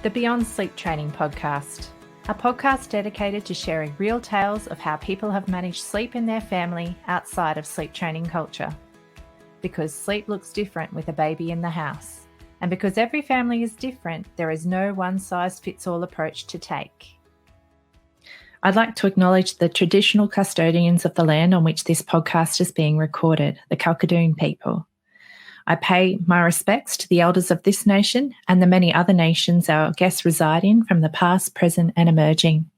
the Beyond Sleep Training podcast, a podcast dedicated to sharing real tales of how people have managed sleep in their family outside of sleep training culture. Because sleep looks different with a baby in the house, and because every family is different, there is no one-size-fits-all approach to take. I'd like to acknowledge the traditional custodians of the land on which this podcast is being recorded, the Kalkadoon people. I pay my respects to the elders of this nation and the many other nations our guests reside in from the past, present and emerging.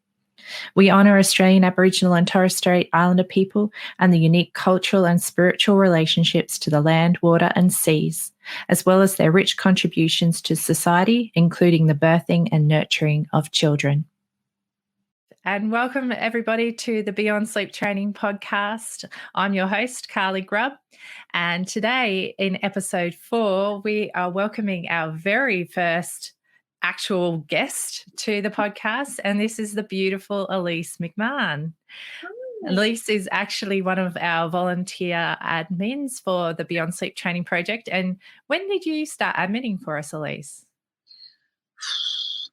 We honour Australian Aboriginal and Torres Strait Islander people and the unique cultural and spiritual relationships to the land, water and seas, as well as their rich contributions to society, including the birthing and nurturing of children. And welcome everybody to the Beyond Sleep Training podcast. I'm your host, Carly Grubb. And today in episode 4, we are welcoming our very first actual guest to the podcast. And this is the beautiful Elise McMahon. Hi. Elise is actually one of our volunteer admins for the Beyond Sleep Training project. And when did you start admitting for us, Elise?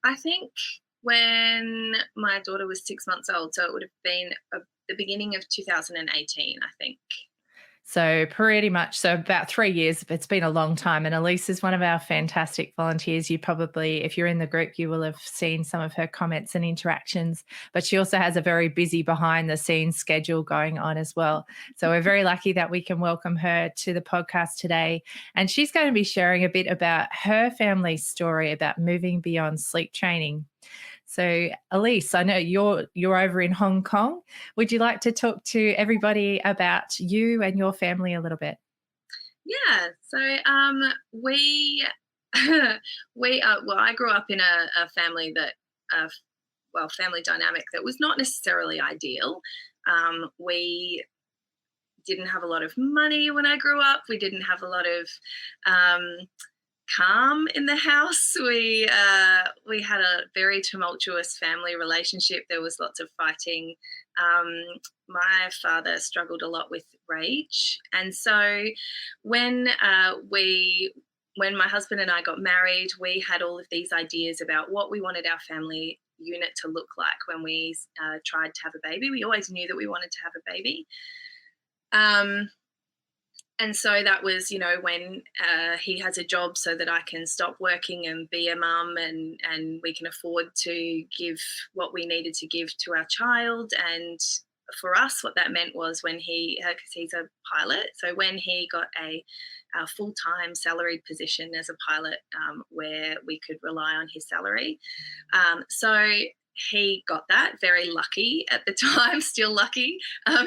I think when my daughter was 6 months old, so it would have been the beginning of 2018, I think. So pretty much, so about 3 years. It's been a long time. And Elise is one of our fantastic volunteers. You probably, if you're in the group, you will have seen some of her comments and interactions. But she also has a very busy behind the scenes schedule going on as well. So we're very lucky that we can welcome her to the podcast today. And she's going to be sharing a bit about her family's story about moving beyond sleep training. So, Elise, I know you're over in Hong Kong. Would you like to talk to everybody about you and your family a little bit? Yeah. So, I grew up in a family that, family dynamic that was not necessarily ideal. We didn't have a lot of money when I grew up. We didn't have a lot of calm in the house. We had a very tumultuous family relationship. There was lots of fighting. My father struggled a lot with rage, and so when my husband and I got married, we had all of these ideas about what we wanted our family unit to look like when we tried to have a baby. We always knew that we wanted to have a baby. And so that was, when he has a job so that I can stop working and be a mum and we can afford to give what we needed to give to our child. And for us, what that meant was when because he's a pilot, so when he got a full-time salaried position as a pilot where we could rely on his salary. So he got that, very lucky at the time, still lucky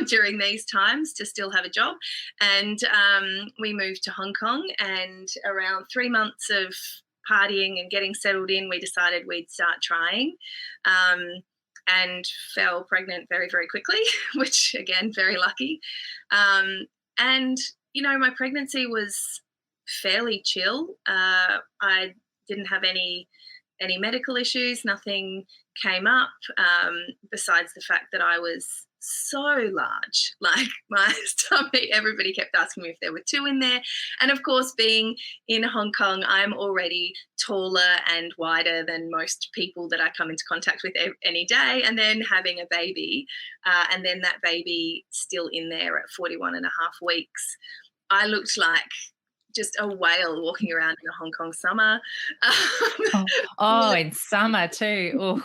during these times to still have a job. And we moved to Hong Kong, and around 3 months of partying and getting settled in, we decided we'd start trying and fell pregnant very, very quickly, which, again, very lucky. And, my pregnancy was fairly chill. I didn't have any medical issues, nothing came up besides the fact that I was so large, like my stomach, everybody kept asking me if there were 2 in there. And of course, being in Hong Kong, I'm already taller and wider than most people that I come into contact with any day. And then having a baby and then that baby still in there at 41 and a half weeks, I looked like just a whale walking around in a Hong Kong summer. In summer too.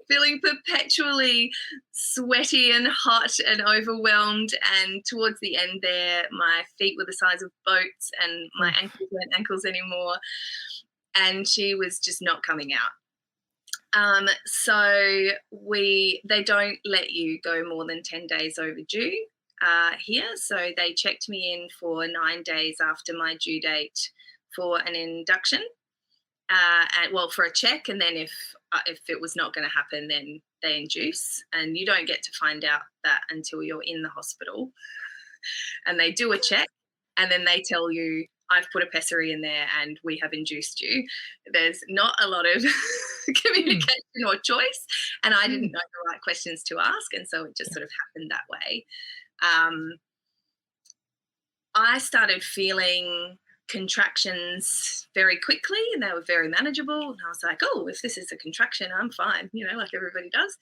Feeling perpetually sweaty and hot and overwhelmed. And towards the end there, my feet were the size of boats and my ankles weren't ankles anymore. And she was just not coming out. So they don't let you go more than 10 days overdue. Here. So they checked me in for 9 days after my due date for an induction, for a check. And then if it was not going to happen, then they induce. And you don't get to find out that until you're in the hospital. And they do a check and then they tell you, I've put a pessary in there and we have induced you. There's not a lot of communication or choice. And I didn't know the right questions to ask. And so it just sort of happened that way. I started feeling contractions very quickly, and they were very manageable. And I was like, oh, if this is a contraction, I'm fine, like everybody does.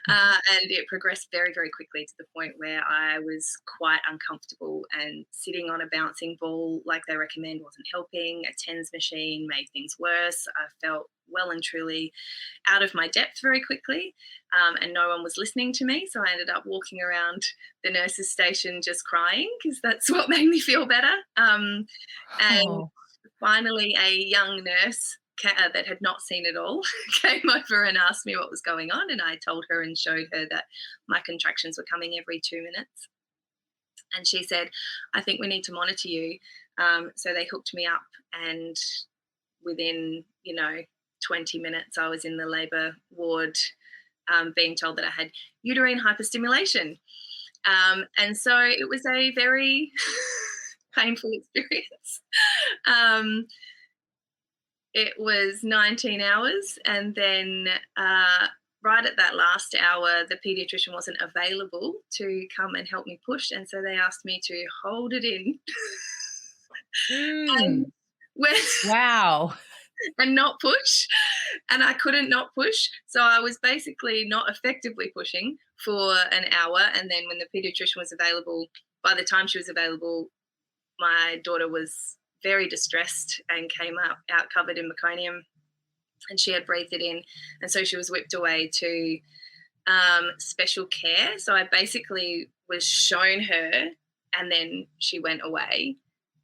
And it progressed very, very quickly to the point where I was quite uncomfortable, and sitting on a bouncing ball like they recommend wasn't helping. A TENS machine made things worse. I felt well and truly out of my depth very quickly, and no one was listening to me. So I ended up walking around the nurse's station just crying, because that's what made me feel better. And finally, a young nurse that had not seen it all came over and asked me what was going on, and I told her and showed her that my contractions were coming every 2 minutes. And she said, I think we need to monitor you. So they hooked me up, and within, 20 minutes, I was in the labour ward, being told that I had uterine hyperstimulation. And so it was a very painful experience. It was 19 hours, and then right at that last hour, the paediatrician wasn't available to come and help me push, and so they asked me to hold it in. Wow. And not push, and I couldn't not push, so I was basically not effectively pushing for an hour. And then when the paediatrician was available, by the time she was available, my daughter was very distressed and came out covered in meconium, and she had breathed it in, and so she was whipped away to special care. So I basically was shown her, and then she went away,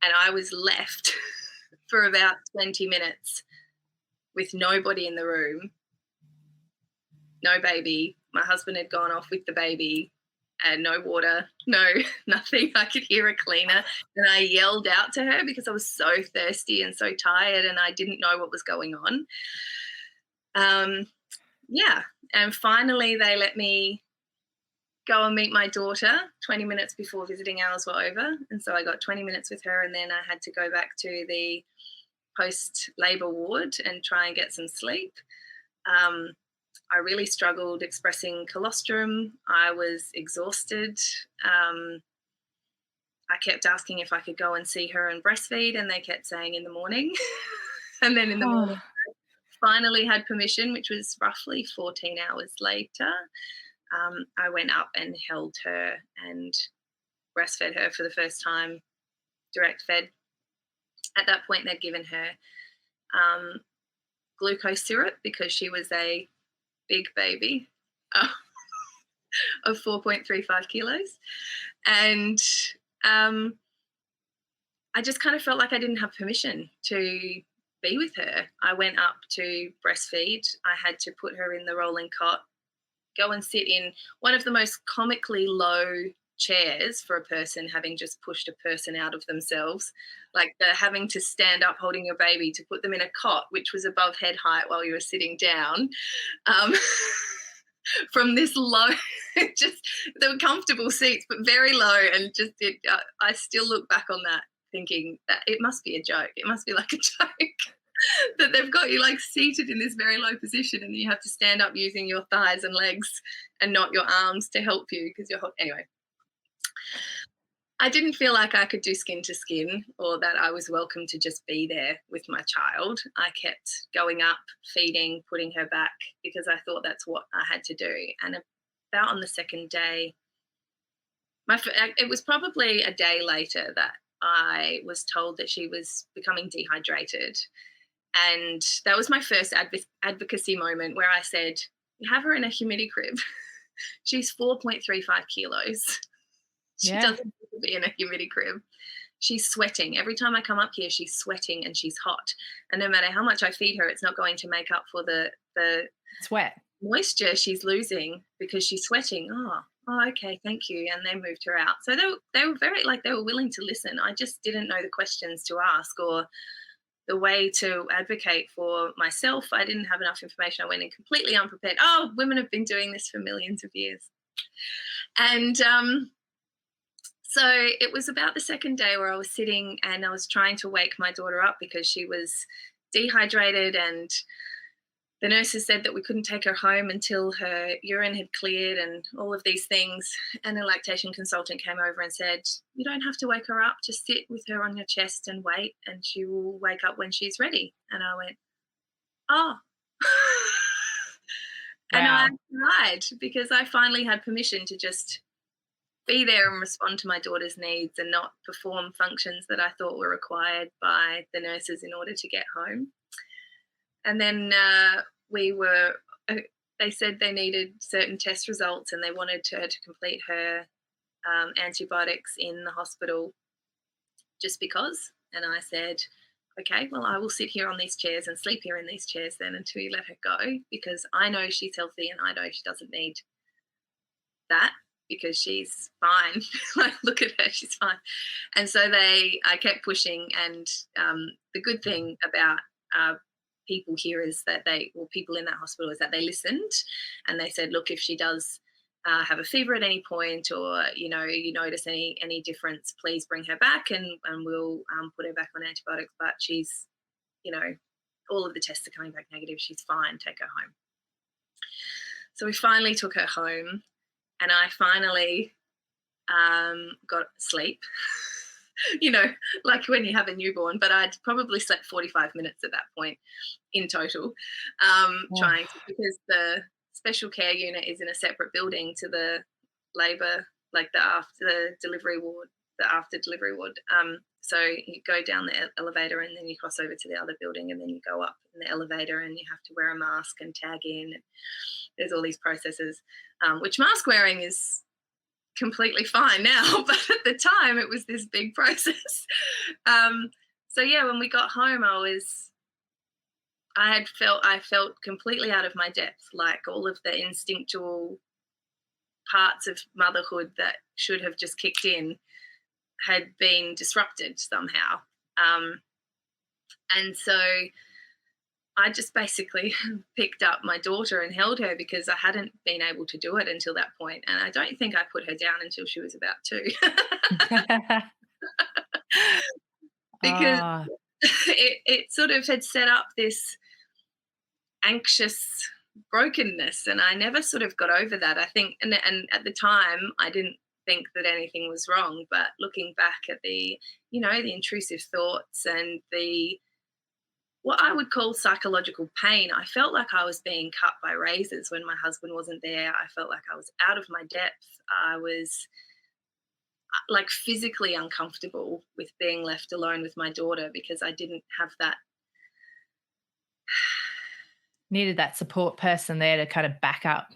and I was left for about 20 minutes with nobody in the room, no baby. My husband had gone off with the baby, and no water, no nothing. I could hear a cleaner, and I yelled out to her because I was so thirsty and so tired, and I didn't know what was going on. And finally they let me go and meet my daughter 20 minutes before visiting hours were over. And so I got 20 minutes with her, and then I had to go back to the post-labour ward and try and get some sleep. I really struggled expressing colostrum. I was exhausted. I kept asking if I could go and see her and breastfeed, and they kept saying in the morning. And then in the morning, I finally had permission, which was roughly 14 hours later. I went up and held her and breastfed her for the first time, direct fed. At that point, they'd given her glucose syrup because she was a big baby of 4.35 kilos. And I just kind of felt like I didn't have permission to be with her. I went up to breastfeed. I had to put her in the rolling cot, go and sit in one of the most comically low chairs for a person having just pushed a person out of themselves, like the having to stand up holding your baby to put them in a cot which was above head height while you were sitting down, from this low, just they were comfortable seats but very low, and just I still look back on that thinking that it must be a joke. It must be like a joke that they've got you like seated in this very low position, and you have to stand up using your thighs and legs and not your arms to help you because you're hot. Anyway, I didn't feel like I could do skin to skin, or that I was welcome to just be there with my child. I kept going up, feeding, putting her back, because I thought that's what I had to do. And about on the second day, it was probably a day later that I was told that she was becoming dehydrated. And that was my first advocacy moment where I said, you have her in a humidity crib. She's 4.35 kilos. She doesn't need to be in a humidity crib. She's sweating. Every time I come up here, she's sweating and she's hot. And no matter how much I feed her, it's not going to make up for the sweat moisture she's losing because she's sweating. Oh, okay, thank you. And they moved her out. So they were very, they were willing to listen. I just didn't know the questions to ask or the way to advocate for myself. I didn't have enough information. I went in completely unprepared. Oh, women have been doing this for millions of years. And so it was about the second day where I was sitting and I was trying to wake my daughter up because she was dehydrated, and the nurses said that we couldn't take her home until her urine had cleared and all of these things. And a lactation consultant came over and said, you don't have to wake her up, just sit with her on your chest and wait, and she will wake up when she's ready. And I went, oh. And I Wow. cried because I finally had permission to just be there and respond to my daughter's needs and not perform functions that I thought were required by the nurses in order to get home. And then they said they needed certain test results and they wanted her to complete her antibiotics in the hospital just because. And I said, okay, well, I will sit here on these chairs and sleep here in these chairs then until you let her go, because I know she's healthy and I know she doesn't need that because she's fine. Like, look at her, she's fine. And so I kept pushing. And the good thing about people here is that people in that hospital is that they listened and they said, look, if she does have a fever at any point, or you notice any difference, please bring her back and we'll put her back on antibiotics. But she's, all of the tests are coming back negative. She's fine. Take her home. So we finally took her home, and I finally got sleep. Like when you have a newborn, but I'd probably slept 45 minutes at that point in total, because the special care unit is in a separate building to the labour, like the after delivery ward. So you go down the elevator and then you cross over to the other building and then you go up in the elevator and you have to wear a mask and tag in. There's all these processes, which mask wearing is completely fine now, but at the time it was this big process. So yeah, when we got home, I felt completely out of my depth. Like all of the instinctual parts of motherhood that should have just kicked in had been disrupted somehow. And so I just basically picked up my daughter and held her because I hadn't been able to do it until that point. And I don't think I put her down until she was about 2. Because it sort of had set up this anxious brokenness, and I never sort of got over that. I think, and at the time I didn't think that anything was wrong, but looking back at the intrusive thoughts and what I would call psychological pain, I felt like I was being cut by razors when my husband wasn't there. I felt like I was out of my depth. I was like physically uncomfortable with being left alone with my daughter because I didn't have that. Needed that support person there to kind of back up.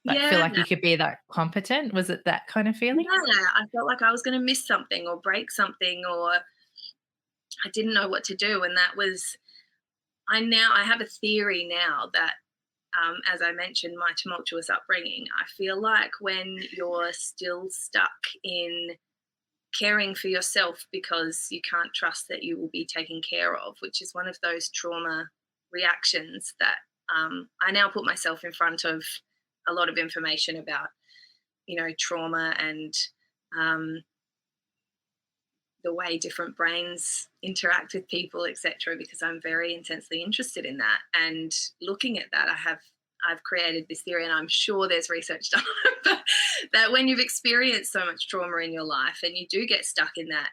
Feel like you could be that competent. Was it that kind of feeling? Yeah, I felt like I was going to miss something or break something, or I didn't know what to do. And that was, I have a theory now that, as I mentioned, my tumultuous upbringing, I feel like when you're still stuck in caring for yourself because you can't trust that you will be taken care of, which is one of those trauma reactions that I now put myself in front of a lot of information about, trauma and the way different brains interact with people, etc., because I'm very intensely interested in that. And looking at that, I've created this theory, and I'm sure there's research done on it, but that when you've experienced so much trauma in your life and you do get stuck in that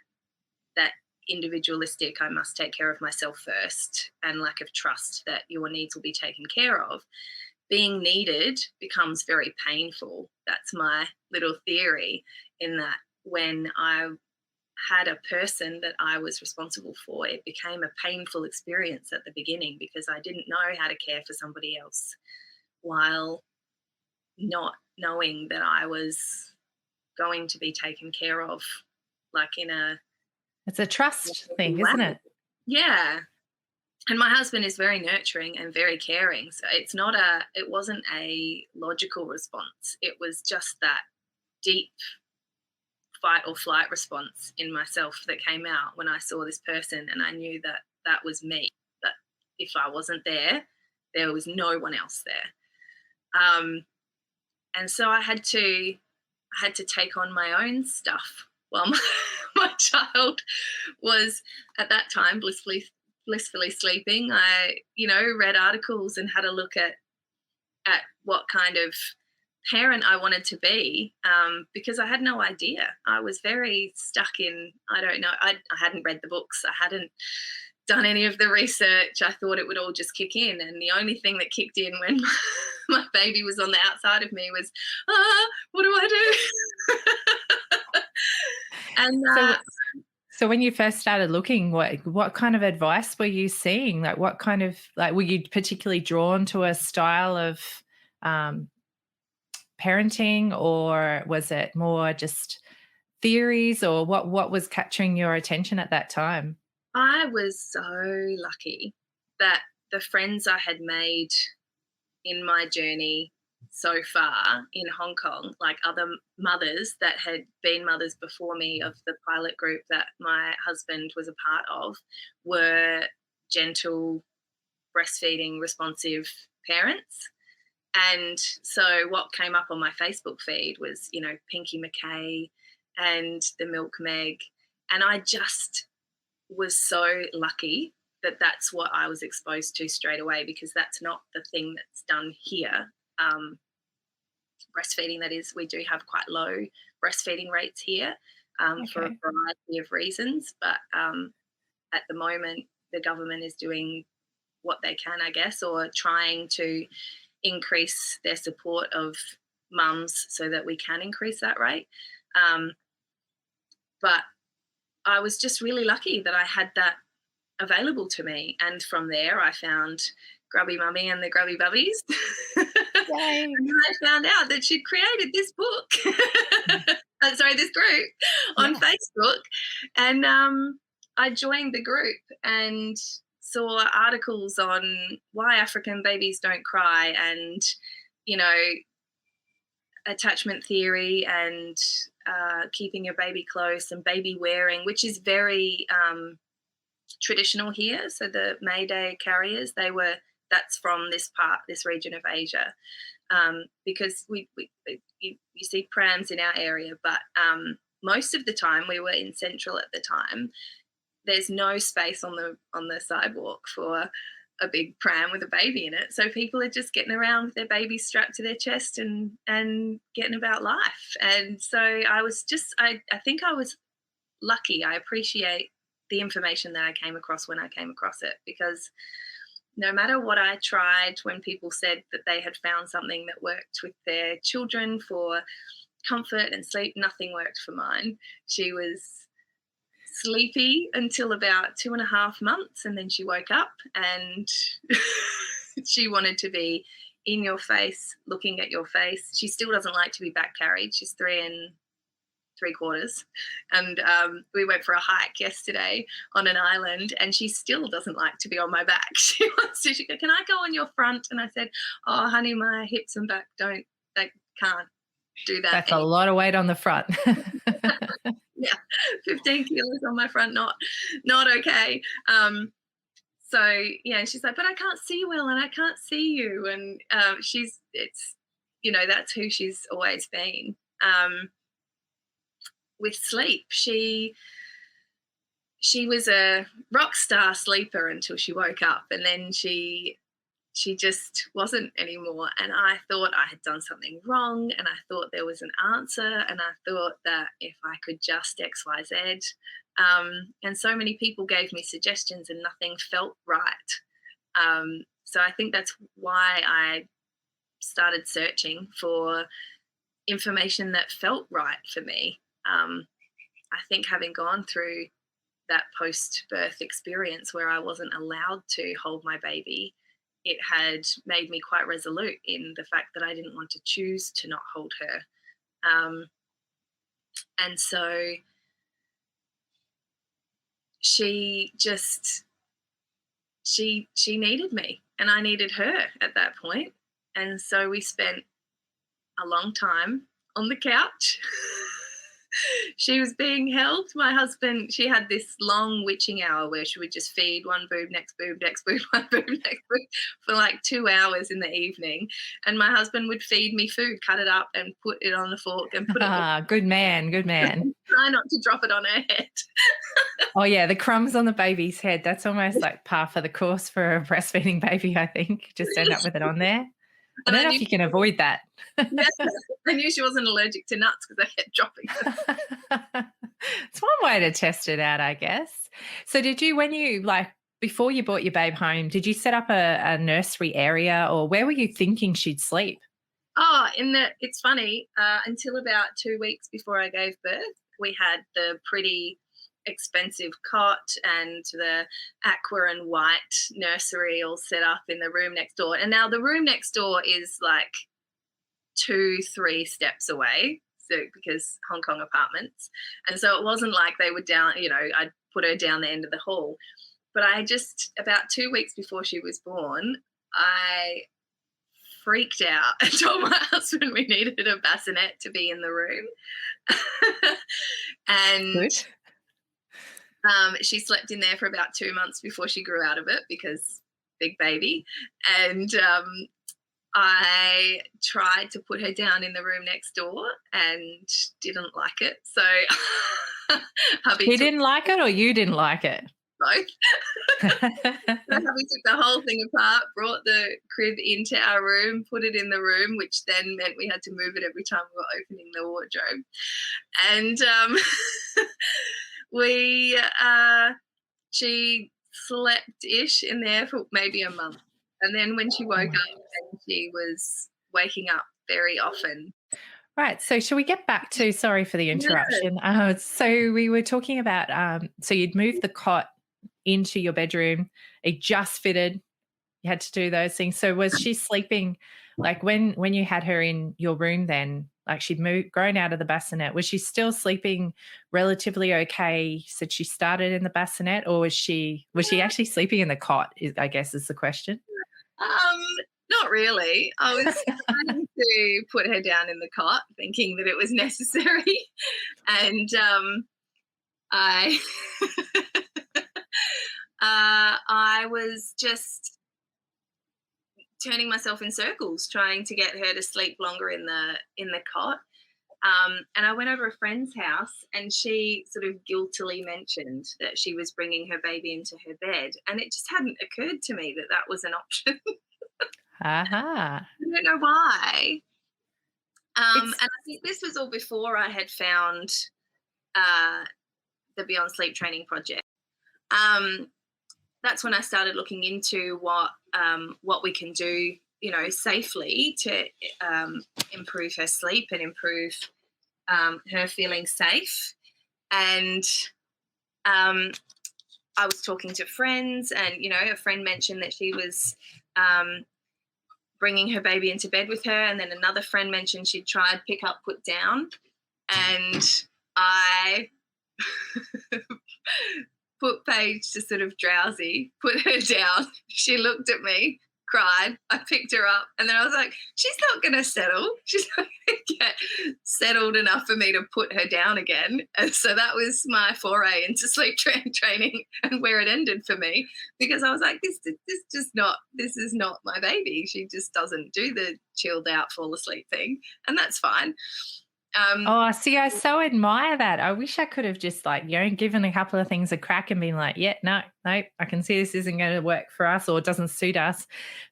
individualistic, I must take care of myself first, and lack of trust that your needs will be taken care of, being needed becomes very painful. That's my little theory, in that when I had a person that I was responsible for, it became a painful experience at the beginning because I didn't know how to care for somebody else while not knowing that I was going to be taken care of, like it's a trust thing, isn't it? Yeah. And my husband is very nurturing and very caring. So it wasn't a logical response. It was just that deep fight or flight response in myself that came out when I saw this person, and I knew that that was me. That if I wasn't there, there was no one else there. And so I had to take on my own stuff while my child was at that time blissfully blissfully sleeping, I, read articles and had a look at what kind of parent I wanted to be, because I had no idea. I was very stuck in, I don't know, I hadn't read the books. I hadn't done any of the research. I thought it would all just kick in. And the only thing that kicked in when my baby was on the outside of me was, what do I do? And So when you first started looking, what kind of advice were you seeing? Like what kind of, like, were you particularly drawn to a style of parenting, or was it more just theories, or what was capturing your attention at that time? I was so lucky that the friends I had made in my journey so far in Hong Kong, like other mothers that had been mothers before me of the pilot group that my husband was a part of, were gentle, breastfeeding, responsive parents. And so what came up on my Facebook feed was, Pinky McKay and the Milk Meg. And I just was so lucky that that's what I was exposed to straight away, because that's not the thing that's done here. Breastfeeding, that is, we do have quite low breastfeeding rates here for a variety of reasons. But at the moment, the government is doing what they can, I guess, or trying to increase their support of mums so that we can increase that rate. But I was just really lucky that I had that available to me. And from there, I found Grubby Mummy and the Grubby Bubbies. And I found out that she'd created this book, this group on Facebook. And I joined the group and saw articles on why African babies don't cry, and, attachment theory, and keeping your baby close, and baby wearing, which is very traditional here. So the Mayday carriers, that's from this region of Asia, because you see prams in our area, but most of the time, we were in Central at the time, there's no space on the sidewalk for a big pram with a baby in it. So people are just getting around with their baby strapped to their chest and getting about life. And so I think I was lucky. I appreciate the information that I came across when I came across it, because no matter what I tried, when people said that they had found something that worked with their children for comfort and sleep, nothing worked for mine. She was sleepy until about 2.5 months, and then she woke up and she wanted to be in your face, looking at your face. She still doesn't like to be back carried. She's 3 3/4, and we went for a hike yesterday on an island, and she still doesn't like to be on my back. She wants to. She goes, "Can I go on your front?" And I said, "Oh, honey, my hips and back they can't do that." That's anymore. A lot of weight on the front. Yeah, 15 kilos on my front, not okay. So yeah, she's like, "But I can't see well, and I can't see you." And that's who she's always been. With sleep, she was a rock star sleeper until she woke up, and then she just wasn't anymore. And I thought I had done something wrong, and I thought there was an answer, and I thought that if I could just XYZ, and so many people gave me suggestions and nothing felt right. So I think that's why I started searching for information that felt right for me. I think having gone through that post-birth experience where I wasn't allowed to hold my baby, it had made me quite resolute in the fact that I didn't want to choose to not hold her. And so she needed me, and I needed her at that point. And so we spent a long time on the couch. She was being held. My husband, she had this long witching hour where she would just feed one boob, next boob, next boob, one boob, next boob for like 2 hours in the evening. And my husband would feed me food, cut it up and put it on the fork and put it. Good man. try not to drop it on her head. Oh, yeah, the crumbs on the baby's head, that's almost like par for the course for a breastfeeding baby, I think, just end up with it on there. I And don't know if you can avoid that. yeah, I knew she wasn't allergic to nuts because I kept dropping them. It's one way to test it out, I guess. So did you, when you, like, before you brought your babe home, did you set up a nursery area, or where were you thinking she'd sleep? Oh, it's funny, until about 2 weeks before I gave birth, we had the pretty expensive cot and the aqua and white nursery all set up in the room next door. And now the room next door is like 2-3 steps away, so because Hong Kong apartments. And so it wasn't like they were down, I'd put her down the end of the hall. But I just, about 2 weeks before she was born, I freaked out and told my husband we needed a bassinet to be in the room. And Good. She slept in there for about 2 months before she grew out of it because big baby. And I tried to put her down in the room next door and didn't like it. So He didn't like it, or you didn't like it? Both. So hubby took the whole thing apart, brought the crib into our room, put it in the room, which then meant we had to move it every time we were opening the wardrobe. And she slept-ish in there for maybe a month. And then when she woke up, and she was waking up very often. Right. So shall we get back to, sorry for the interruption. So we were talking about, so you'd moved the cot into your bedroom. It just fitted. You had to do those things. So was she sleeping, like when you had her in your room then, like she'd grown out of the bassinet, was she still sleeping relatively okay? You said she started in the bassinet, or was she actually sleeping in the cot, I guess is the question. Not really. I was trying to put her down in the cot, thinking that it was necessary. And I I was just turning myself in circles, trying to get her to sleep longer in the cot. And I went over a friend's house, and she sort of guiltily mentioned that she was bringing her baby into her bed, and it just hadn't occurred to me that that was an option. Aha. I don't know why. And I think this was all before I had found the Beyond Sleep Training Project. That's when I started looking into what we can do, safely to improve her sleep and improve her feeling safe. And I was talking to friends, and a friend mentioned that she was bringing her baby into bed with her, and then another friend mentioned she'd tried pick up, put down, and I put Paige to sort of drowsy, put her down. She looked at me, cried. I picked her up, and then I was like, she's not going to settle. She's not going to get settled enough for me to put her down again. And so that was my foray into sleep training, and where it ended for me, because I was like, this is not my baby. She just doesn't do the chilled out, fall asleep thing, and that's fine. See, I so admire that. I wish I could have just given a couple of things a crack and been like, yeah, no, I can see this isn't going to work for us, or it doesn't suit us.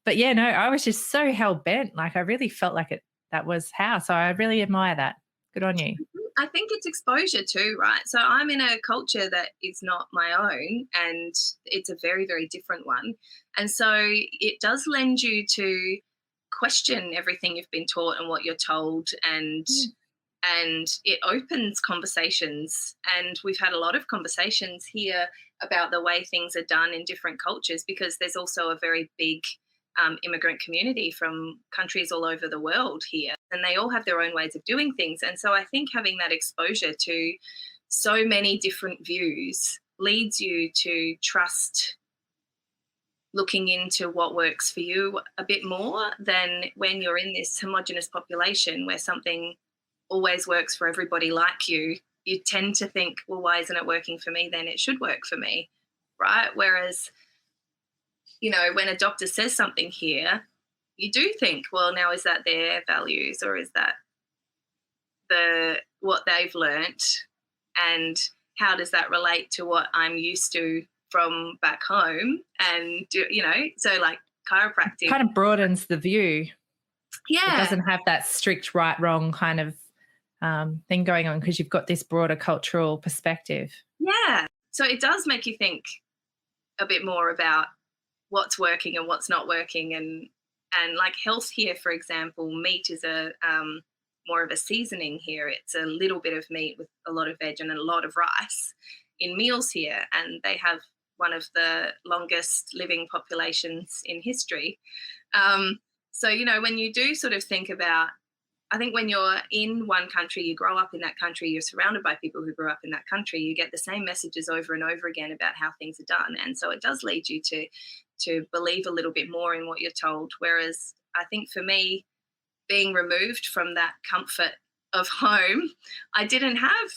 But yeah, no, I was just so hell bent. Like I really felt like that was how. So I really admire that. Good on you. I think it's exposure too, right? So I'm in a culture that is not my own, and it's a very, very different one. And so it does lend you to question everything you've been taught and what you're told, and it opens conversations. And we've had a lot of conversations here about the way things are done in different cultures, because there's also a very big immigrant community from countries all over the world here, and they all have their own ways of doing things. And so I think having that exposure to so many different views leads you to trust looking into what works for you a bit more than when you're in this homogenous population where something always works for everybody like you. You tend to think, well, why isn't it working for me? Then it should work for me, right? Whereas, when a doctor says something here, you do think, well, now is that their values, or is that what they've learnt? and how does that relate to what I'm used to from back home? And, so like chiropractic. Kind of broadens the view. Yeah. It doesn't have that strict right, wrong kind of thing going on because you've got this broader cultural perspective. Yeah. So it does make you think a bit more about what's working and what's not working. And like health here, for example, meat is a more of a seasoning here. It's a little bit of meat with a lot of veg and a lot of rice in meals here. And they have one of the longest living populations in history. So, when you do sort of think about, I think when you're in one country, you grow up in that country, you're surrounded by people who grew up in that country, you get the same messages over and over again about how things are done. And so it does lead you to believe a little bit more in what you're told. Whereas I think for me, being removed from that comfort of home, I didn't have,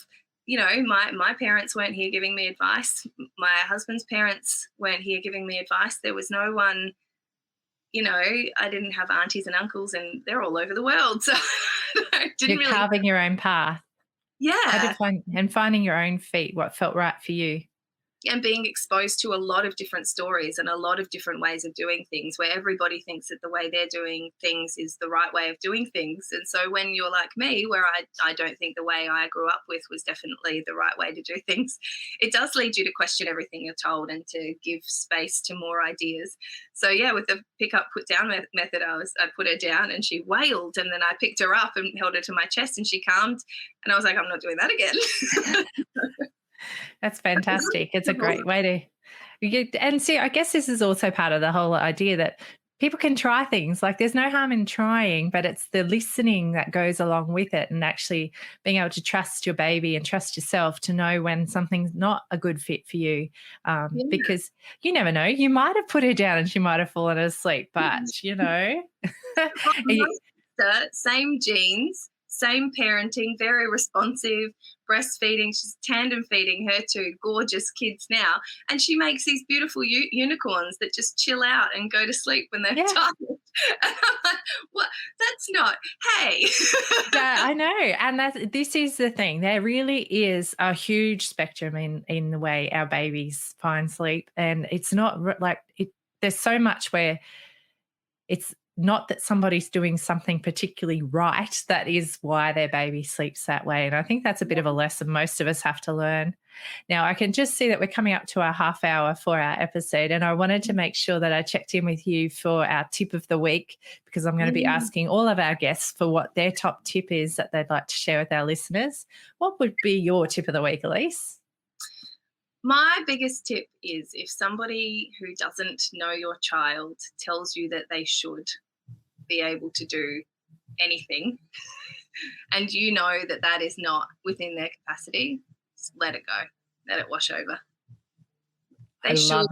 my parents weren't here giving me advice. My husband's parents weren't here giving me advice. There was no one, I didn't have aunties and uncles, and they're all over the world. So I didn't You're carving your own path. Yeah. And finding your own feet, what felt right for you. And being exposed to a lot of different stories and a lot of different ways of doing things, where everybody thinks that the way they're doing things is the right way of doing things. And so when you're like me, where I don't think the way I grew up with was definitely the right way to do things, it does lead you to question everything you're told and to give space to more ideas. So yeah, with the pick up, put down method, I put her down and she wailed, and then I picked her up and held her to my chest and she calmed, and I was like, I'm not doing that again. That's fantastic. It's a great way to, and see, I guess this is also part of the whole idea that people can try things. Like there's no harm in trying, but it's the listening that goes along with it, and actually being able to trust your baby and trust yourself to know when something's not a good fit for you. Because you never know, you might have put her down and she might have fallen asleep, but Same genes, same parenting, very responsive, breastfeeding. She's tandem feeding her two gorgeous kids now. And she makes these beautiful unicorns that just chill out and go to sleep when they're tired. And I'm like, what? That's not, hey. Yeah, I know. And this is the thing. There really is a huge spectrum in the way our babies find sleep. And it's not like there's so much where it's not that somebody's doing something particularly right. That is why their baby sleeps that way. And I think that's a bit of a lesson most of us have to learn. Now, I can just see that we're coming up to our half hour for our episode, and I wanted to make sure that I checked in with you for our tip of the week, because I'm going to be asking all of our guests for what their top tip is that they'd like to share with our listeners. What would be your tip of the week, Elise? My biggest tip is, if somebody who doesn't know your child tells you that they should be able to do anything and you know that that is not within their capacity, just let it go. Let it wash over. They should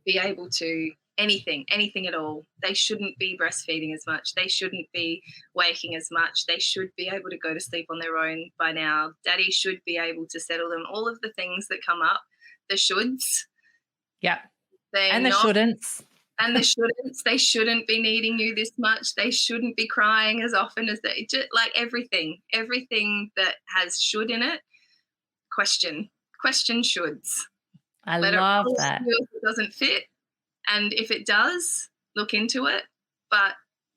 be able to anything at all. They shouldn't be breastfeeding as much. They shouldn't be waking as much. They should be able to go to sleep on their own by now. Daddy should be able to settle them. All of the things that come up, the shoulds. Yeah. And the shouldn'ts. And the shouldn'ts. They shouldn't be needing you this much. They shouldn't be crying as often as they just, like everything that has should in it. Question shoulds. I love that. If it doesn't fit, and if it does, look into it. But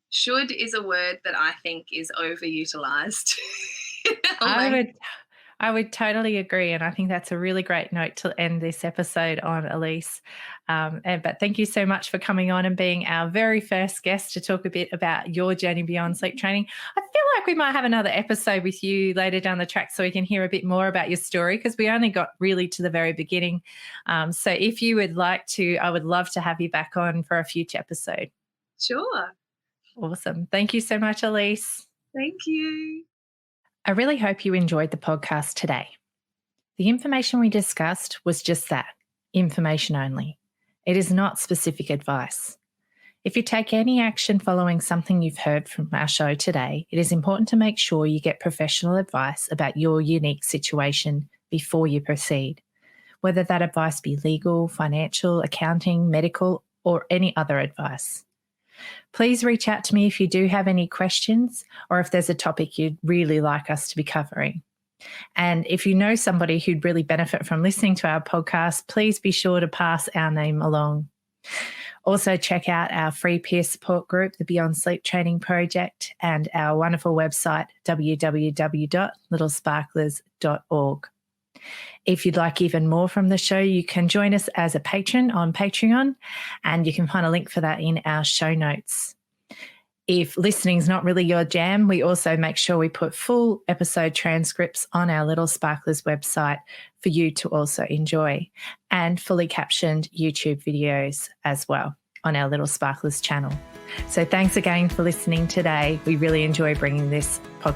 should is a word that I think is overutilized. I would totally agree, and I think that's a really great note to end this episode on, Elise. But thank you so much for coming on and being our very first guest to talk a bit about your journey beyond sleep training. I feel like we might have another episode with you later down the track so we can hear a bit more about your story, because we only got really to the very beginning. So if you would like to, I would love to have you back on for a future episode. Sure. Awesome. Thank you so much, Elise. Thank you. I really hope you enjoyed the podcast today. The information we discussed was just that, information only. It is not specific advice. If you take any action following something you've heard from our show today, it is important to make sure you get professional advice about your unique situation before you proceed, whether that advice be legal, financial, accounting, medical, or any other advice. Please reach out to me if you do have any questions or if there's a topic you'd really like us to be covering. And if you know somebody who'd really benefit from listening to our podcast, please be sure to pass our name along. Also, check out our free peer support group, the Beyond Sleep Training Project, and our wonderful website, www.littlesparklers.org. If you'd like even more from the show, you can join us as a patron on Patreon, and you can find a link for that in our show notes. If listening's not really your jam, we also make sure we put full episode transcripts on our Little Sparklers website for you to also enjoy, and fully captioned YouTube videos as well on our Little Sparklers channel. So thanks again for listening today. We really enjoy bringing this podcast